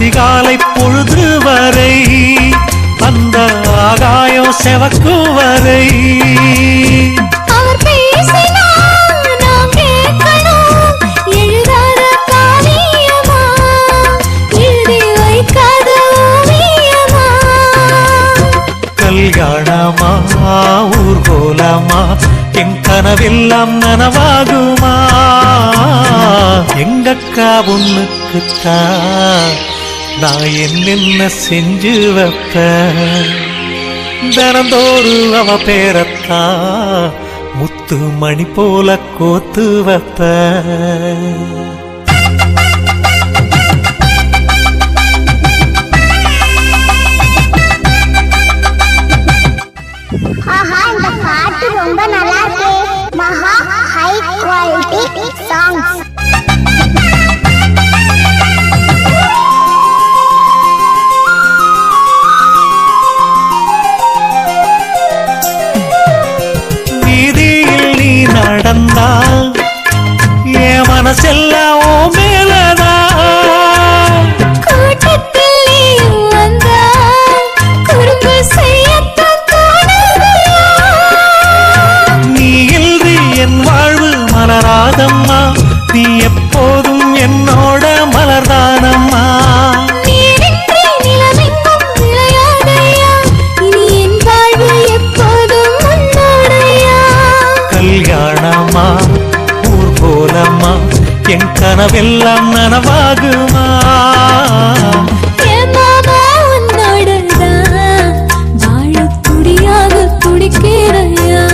அதிகாலை பொழுது வரை அந்த ஆகாயம் செவக்கும் வரை அவர் பேசினால் நாம் கேட்கணும். எழுதாத காவியமா, எழுதி வைக்காத ஓவியமா. கல்யாணமா ஊர்கோலமா என் கனவெல்லாம் நனவாகுமா எங்கக்கா பொண்ணுக்குத்தான் நான் என்னென்ன செஞ்சு வைப்பேன் தினந்தோறு அவ பேரத்தான் முத்து மணி போல கோத்து வைப்பேன். ஆஹா இந்த பாட்டு ரொம்ப நல்லா இருக்கு. மகா ஹை குவாலிட்டி சாங்ஸ். வீதியில் நீ நடந்தா என் மனசெல்லாம் ஓ மேலதான் கூட்டத்தில் நீயும் வந்தா குறும்பு செய்யத்தான் தோணுதையா. நீ இன்றி என் வாழ்வு மலராதம்மா நீ எப்போதும் என்னோட மலர்தானம்மா நீரின்றி நிலவெங்கும் விளையாதையா. இனி என் வாழ்வு எப்போதும் உன்னோடையா. கல்யாணமா ஊர்கோலமா என் கனவெல்லாம் நனவாகுமா என் மாமா உன்னோடதான் வாழத் துடியாக துடிக்கிறையா.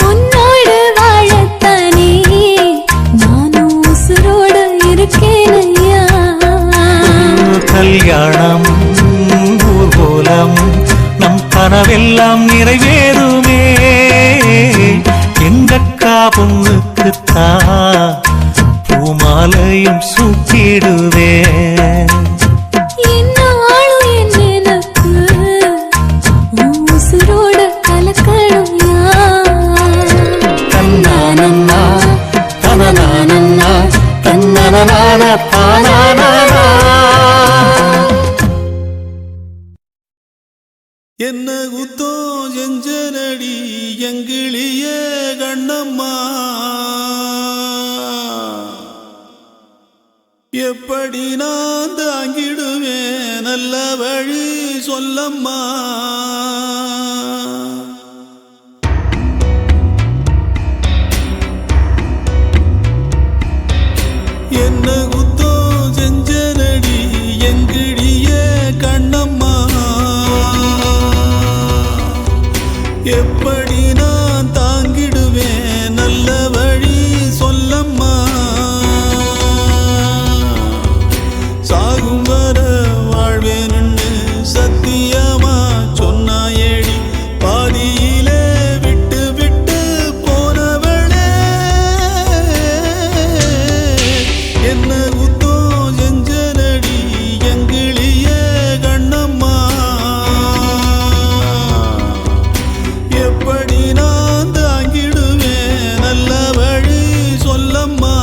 உன்னோடு வாழத்தானே நானும் உசுரோடு இருக்கேனையா. கல்யாணம் ஊர்கோலம் நம் கனவெல்லாம் நிறைவேறுமே எங்கக்கா பொண்ணுக்குத்தான் பூமாலையும் சூட்டிடுவேன். என்னாலும் என் நினைப்பு உன் உசுரோடு கலக்கணும்யா. தன்னானன்னா தனனானன்னா தன்னனனான தானானா என்ன குத்தோ செஞ்சனடி எங்கிளிய கண்ணம்மா எப்படி நான் தாங்கிடுவேன் நல்ல வழி சொல்லம்மா என்ன குத்தோ செஞ்சனடி எங்கிளிய கண்ணம்மா எப்படி நான் தாங்கிடுவேன் நல்ல வழி சொல்லம்மா சாகும் வர வாழ்வேன்னு சத்தியமா சொன்னாயேடி பாதியிலே விட்டு விட்டு போனவளே என்ன குத்தோ செஞ்சனடி எங்கிளிய கண்ணம்மா எப்படி நான் தாங்கிடுவேன் நல்ல வழி சொல்லம்மா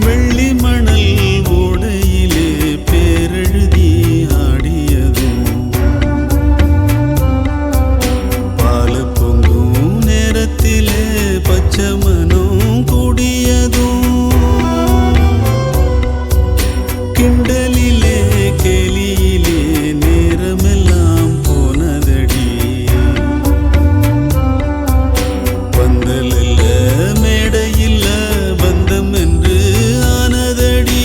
வெள்ளி மணல் ஓடையிலே பேரெழுதி ஆடியதும் பால் பொங்கும் நேரத்திலே பச்சை மனம் கூடியதும் கிண்டலிலே கேலியிலே நேரமெல்லாம் போனதடி பந்தலில்ல மேடையில்ல பந்தம் என்று ஆனதடி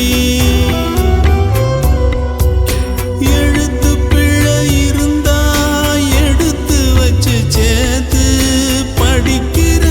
எழுத்து பிழை இருந்தா எடுத்து வச்சு சேர்த்து படிக்கிற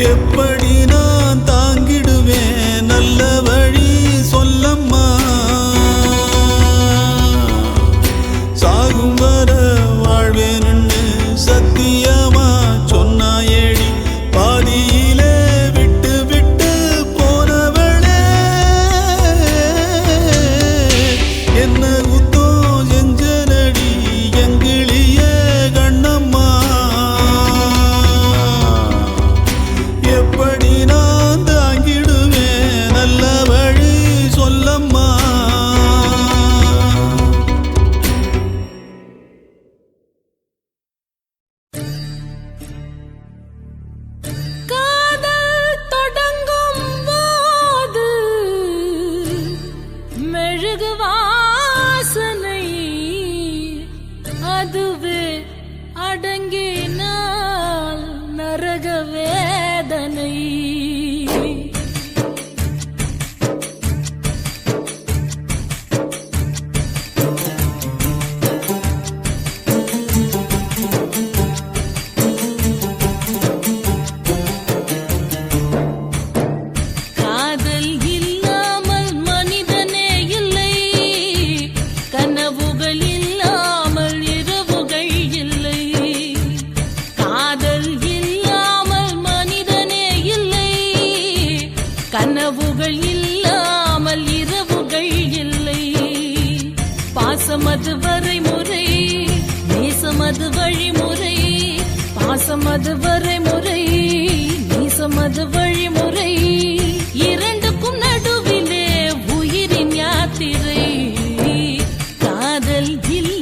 எப்படி நான் தாங்கிடுவேன் நல்ல வழி சொல்லம்மா சாகும் வர வாழ்வேன்னு சத்தியமா சொன்னாயேடி பாதியிலே விட்டு விட்டு போனவளே என்ன குத்தோ செஞ்சனடி எங்கிளிய கண்ணம்மா எப்படி நான் தாங்கிடுவேன் நல்ல வழி சொல்லம்மா காதல் தொடங்கும் போது மெழுகு வாசனை அதுவே அடங்கினால் நரக வேதனை காதல் இல்லாமல் மனிதனே இல்லை கனவுகள் இல்லாமல் இரவுகள் இல்லை காதல் இல்லாமல் மனிதனே இல்லை கனவுகள் இல்லாமல் இரவுகள் இல்லை பாசமது வரைமுறை நேசமது வழிமுறை பாசமது வரைமுறை நேசமது வழிமுறை இரண்டுக்கும் நடுவிலே உயிரின் யாத்திரை காதல் இல்லை